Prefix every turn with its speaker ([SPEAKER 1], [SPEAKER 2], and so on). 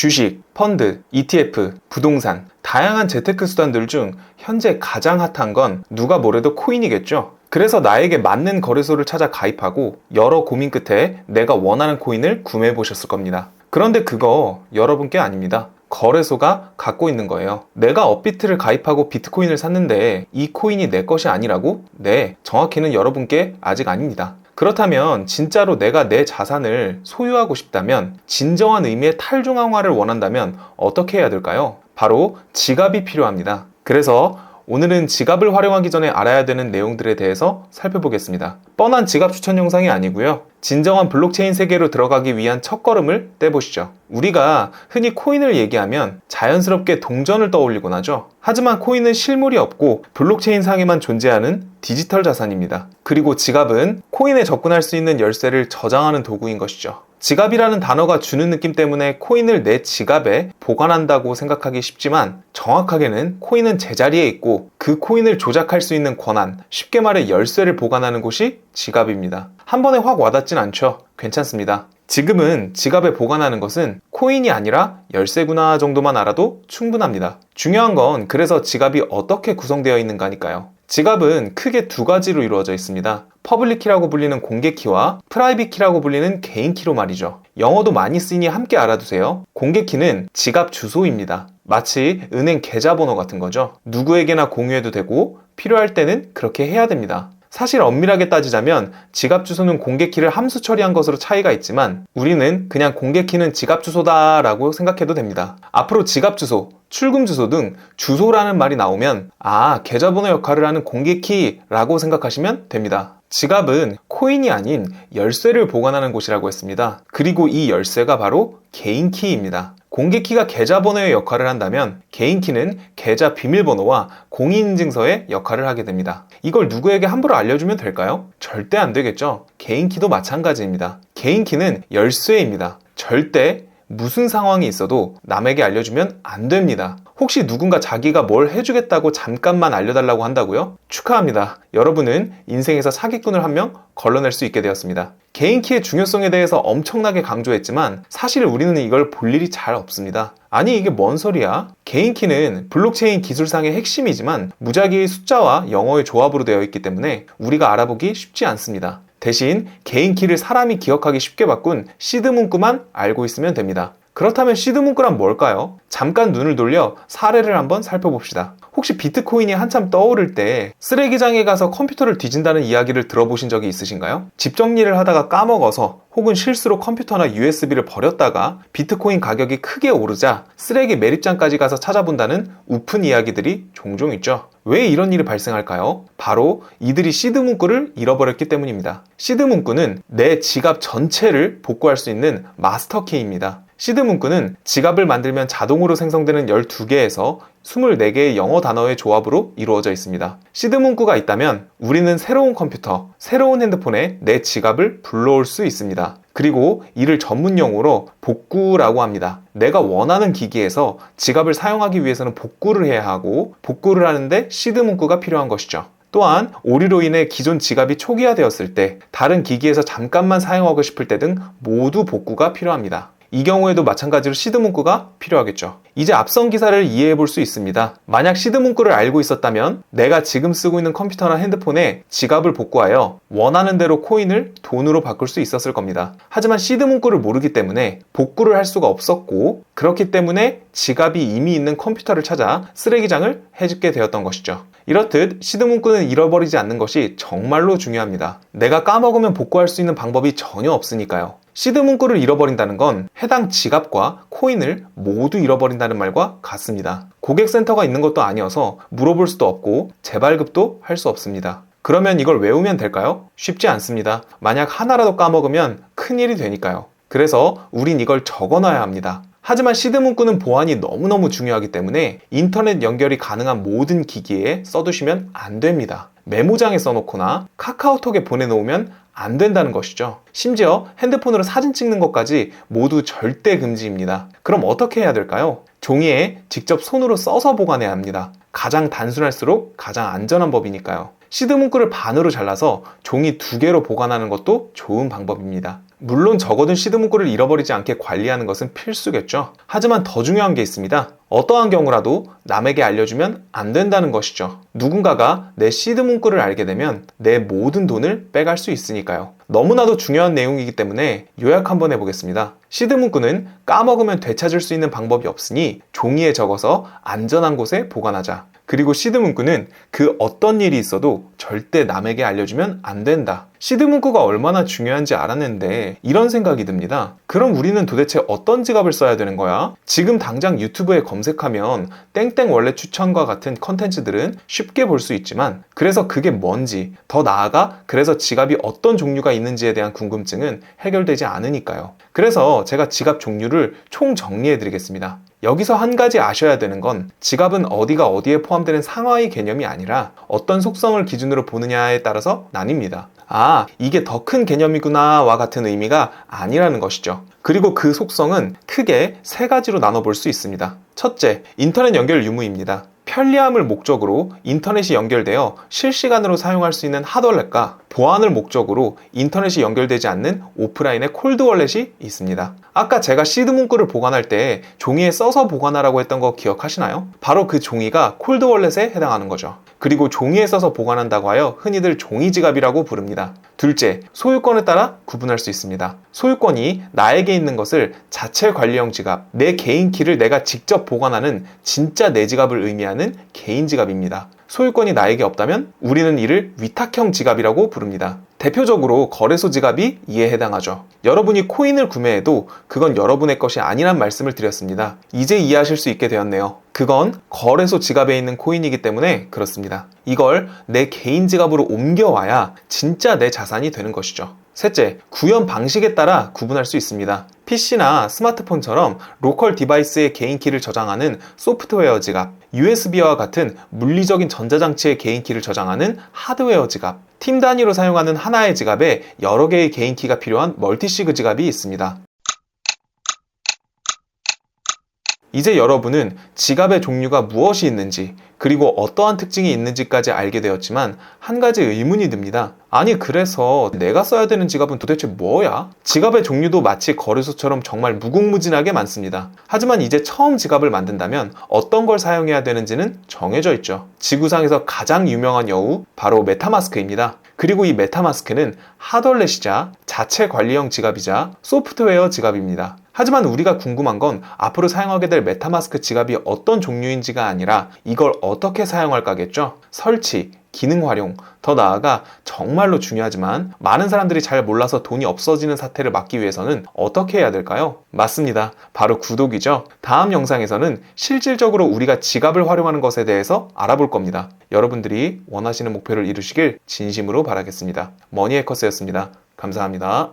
[SPEAKER 1] 주식, 펀드, ETF, 부동산, 다양한 재테크 수단들 중 현재 가장 핫한 건 누가 뭐래도 코인이겠죠. 그래서 나에게 맞는 거래소를 찾아 가입하고 여러 고민 끝에 내가 원하는 코인을 구매해 보셨을 겁니다. 그런데 그거 여러분께 아닙니다. 거래소가 갖고 있는 거예요. 내가 업비트를 가입하고 비트코인을 샀는데 이 코인이 내 것이 아니라고? 네, 정확히는 여러분께 아직 아닙니다. 그렇다면 진짜로 내가 내 자산을 소유하고 싶다면, 진정한 의미의 탈중앙화를 원한다면 어떻게 해야 될까요? 바로 지갑이 필요합니다. 그래서 오늘은 지갑을 활용하기 전에 알아야 되는 내용들에 대해서 살펴보겠습니다. 뻔한 지갑 추천 영상이 아니고요. 진정한 블록체인 세계로 들어가기 위한 첫걸음을 떼보시죠. 우리가 흔히 코인을 얘기하면 자연스럽게 동전을 떠올리곤 하죠. 하지만 코인은 실물이 없고 블록체인 상에만 존재하는 디지털 자산입니다. 그리고 지갑은 코인에 접근할 수 있는 열쇠를 저장하는 도구인 것이죠. 지갑이라는 단어가 주는 느낌 때문에 코인을 내 지갑에 보관한다고 생각하기 쉽지만, 정확하게는 코인은 제자리에 있고 그 코인을 조작할 수 있는 권한, 쉽게 말해 열쇠를 보관하는 곳이 지갑입니다. 한 번에 확 와닿진 않죠? 괜찮습니다. 지금은 지갑에 보관하는 것은 코인이 아니라 열쇠구나 정도만 알아도 충분합니다. 중요한 건 그래서 지갑이 어떻게 구성되어 있는가니까요. 지갑은 크게 두 가지로 이루어져 있습니다. 퍼블릭 키라고 불리는 공개 키와 프라이빗 키라고 불리는 개인 키로 말이죠. 영어도 많이 쓰이니 함께 알아두세요. 공개 키는 지갑 주소입니다. 마치 은행 계좌번호 같은 거죠. 누구에게나 공유해도 되고 필요할 때는 그렇게 해야 됩니다. 사실 엄밀하게 따지자면 지갑 주소는 공개 키를 함수 처리한 것으로 차이가 있지만, 우리는 그냥 공개 키는 지갑 주소다 라고 생각해도 됩니다. 앞으로 지갑 주소, 출금 주소 등 주소라는 말이 나오면 계좌번호 역할을 하는 공개 키라고 생각하시면 됩니다. 지갑은 코인이 아닌 열쇠를 보관하는 곳이라고 했습니다. 그리고 이 열쇠가 바로 개인 키입니다. 공개 키가 계좌번호의 역할을 한다면 개인 키는 계좌 비밀번호와 공인인증서의 역할을 하게 됩니다. 이걸 누구에게 함부로 알려주면 될까요? 절대 안 되겠죠. 개인 키도 마찬가지입니다. 개인 키는 열쇠입니다. 절대 무슨 상황이 있어도 남에게 알려주면 안 됩니다. 혹시 누군가 자기가 뭘 해주겠다고 잠깐만 알려달라고 한다고요? 축하합니다. 여러분은 인생에서 사기꾼을 한 명 걸러낼 수 있게 되었습니다. 개인 키의 중요성에 대해서 엄청나게 강조했지만 사실 우리는 이걸 볼 일이 잘 없습니다. 아니, 이게 뭔 소리야? 개인 키는 블록체인 기술상의 핵심이지만 무작위의 숫자와 영어의 조합으로 되어 있기 때문에 우리가 알아보기 쉽지 않습니다. 대신 개인 키를 사람이 기억하기 쉽게 바꾼 시드 문구만 알고 있으면 됩니다. 그렇다면 시드 문구란 뭘까요? 잠깐 눈을 돌려 사례를 한번 살펴봅시다. 혹시 비트코인이 한참 떠오를 때 쓰레기장에 가서 컴퓨터를 뒤진다는 이야기를 들어보신 적이 있으신가요? 집 정리를 하다가 까먹어서 혹은 실수로 컴퓨터나 USB를 버렸다가 비트코인 가격이 크게 오르자 쓰레기 매립장까지 가서 찾아본다는 우픈 이야기들이 종종 있죠. 왜 이런 일이 발생할까요? 바로 이들이 시드 문구를 잃어버렸기 때문입니다. 시드 문구는 내 지갑 전체를 복구할 수 있는 마스터 키입니다. 시드 문구는 지갑을 만들면 자동으로 생성되는 12개에서 24개의 영어 단어의 조합으로 이루어져 있습니다. 시드 문구가 있다면 우리는 새로운 컴퓨터, 새로운 핸드폰에 내 지갑을 불러올 수 있습니다. 그리고 이를 전문 용어로 복구라고 합니다. 내가 원하는 기기에서 지갑을 사용하기 위해서는 복구를 해야 하고, 복구를 하는데 시드 문구가 필요한 것이죠. 또한 오류로 인해 기존 지갑이 초기화되었을 때, 다른 기기에서 잠깐만 사용하고 싶을 때 등 모두 복구가 필요합니다. 이 경우에도 마찬가지로 시드 문구가 필요하겠죠. 이제 앞선 기사를 이해해 볼 수 있습니다. 만약 시드 문구를 알고 있었다면 내가 지금 쓰고 있는 컴퓨터나 핸드폰에 지갑을 복구하여 원하는 대로 코인을 돈으로 바꿀 수 있었을 겁니다. 하지만 시드 문구를 모르기 때문에 복구를 할 수가 없었고, 그렇기 때문에 지갑이 이미 있는 컴퓨터를 찾아 쓰레기장을 해집게 되었던 것이죠. 이렇듯 시드 문구는 잃어버리지 않는 것이 정말로 중요합니다. 내가 까먹으면 복구할 수 있는 방법이 전혀 없으니까요. 시드 문구를 잃어버린다는 건 해당 지갑과 코인을 모두 잃어버린다는 말과 같습니다. 고객센터가 있는 것도 아니어서 물어볼 수도 없고 재발급도 할 수 없습니다. 그러면 이걸 외우면 될까요? 쉽지 않습니다. 만약 하나라도 까먹으면 큰일이 되니까요. 그래서 우린 이걸 적어놔야 합니다. 하지만 시드 문구는 보안이 너무너무 중요하기 때문에 인터넷 연결이 가능한 모든 기기에 써두시면 안 됩니다. 메모장에 써놓거나 카카오톡에 보내놓으면 안 된다는 것이죠. 심지어 핸드폰으로 사진 찍는 것까지 모두 절대 금지입니다. 그럼 어떻게 해야 될까요? 종이에 직접 손으로 써서 보관해야 합니다. 가장 단순할수록 가장 안전한 법이니까요. 시드 문구를 반으로 잘라서 종이 2개로 보관하는 것도 좋은 방법입니다. 물론 적어둔 시드 문구를 잃어버리지 않게 관리하는 것은 필수겠죠. 하지만 더 중요한 게 있습니다. 어떠한 경우라도 남에게 알려주면 안 된다는 것이죠. 누군가가 내 시드 문구를 알게 되면 내 모든 돈을 빼갈 수 있으니까요. 너무나도 중요한 내용이기 때문에 요약 한번 해보겠습니다. 시드 문구는 까먹으면 되찾을 수 있는 방법이 없으니 종이에 적어서 안전한 곳에 보관하자. 그리고 시드 문구는 그 어떤 일이 있어도 절대 남에게 알려주면 안 된다. 시드 문구가 얼마나 중요한지 알았는데 이런 생각이 듭니다. 그럼 우리는 도대체 어떤 지갑을 써야 되는 거야? 지금 당장 유튜브에 검색하면 땡땡 원래 추천과 같은 컨텐츠들은 쉽게 볼 수 있지만 그래서 그게 뭔지, 더 나아가 그래서 지갑이 어떤 종류가 있는지에 대한 궁금증은 해결되지 않으니까요. 그래서 제가 지갑 종류를 총 정리해 드리겠습니다. 여기서 한 가지 아셔야 되는 건 지갑은 어디가 어디에 포함되는 상하의 개념이 아니라 어떤 속성을 기준으로 보느냐에 따라서 나뉩니다. 아, 이게 더 큰 개념이구나와 같은 의미가 아니라는 것이죠. 그리고 그 속성은 크게 세 가지로 나눠볼 수 있습니다. 첫째, 인터넷 연결 유무입니다. 편리함을 목적으로 인터넷이 연결되어 실시간으로 사용할 수 있는 핫월렛과 보안을 목적으로 인터넷이 연결되지 않는 오프라인의 콜드월렛이 있습니다. 아까 제가 시드 문구를 보관할 때 종이에 써서 보관하라고 했던 거 기억하시나요? 바로 그 종이가 콜드월렛에 해당하는 거죠. 그리고 종이에 써서 보관한다고 하여 흔히들 종이지갑이라고 부릅니다. 둘째, 소유권에 따라 구분할 수 있습니다. 소유권이 나에게 있는 것을 자체 관리형 지갑, 내 개인 키를 내가 직접 보관하는 진짜 내 지갑을 의미하는 개인 지갑입니다. 소유권이 나에게 없다면 우리는 이를 위탁형 지갑이라고 부릅니다. 대표적으로 거래소 지갑이 이에 해당하죠. 여러분이 코인을 구매해도 그건 여러분의 것이 아니란 말씀을 드렸습니다. 이제 이해하실 수 있게 되었네요. 그건 거래소 지갑에 있는 코인이기 때문에 그렇습니다. 이걸 내 개인 지갑으로 옮겨와야 진짜 내 자산이 되는 것이죠. 셋째, 구현 방식에 따라 구분할 수 있습니다. PC나 스마트폰처럼 로컬 디바이스의 개인 키를 저장하는 소프트웨어 지갑, USB와 같은 물리적인 전자장치의 개인 키를 저장하는 하드웨어 지갑, 팀 단위로 사용하는 하나의 지갑에 여러 개의 개인 키가 필요한 멀티시그 지갑이 있습니다. 이제 여러분은 지갑의 종류가 무엇이 있는지 그리고 어떠한 특징이 있는지까지 알게 되었지만 한 가지 의문이 듭니다. 아니 그래서 내가 써야 되는 지갑은 도대체 뭐야? 지갑의 종류도 마치 거래소처럼 정말 무궁무진하게 많습니다. 하지만 이제 처음 지갑을 만든다면 어떤 걸 사용해야 되는지는 정해져 있죠. 지구상에서 가장 유명한 여우 바로 메타마스크입니다. 그리고 이 메타마스크는 핫월렛이자 자체 관리형 지갑이자 소프트웨어 지갑입니다. 하지만 우리가 궁금한 건 앞으로 사용하게 될 메타마스크 지갑이 어떤 종류인지가 아니라 이걸 어떻게 사용할까겠죠? 설치, 기능 활용, 더 나아가 정말로 중요하지만 많은 사람들이 잘 몰라서 돈이 없어지는 사태를 막기 위해서는 어떻게 해야 될까요? 맞습니다. 바로 구독이죠. 다음 영상에서는 실질적으로 우리가 지갑을 활용하는 것에 대해서 알아볼 겁니다. 여러분들이 원하시는 목표를 이루시길 진심으로 바라겠습니다. 머니해커스였습니다. 감사합니다.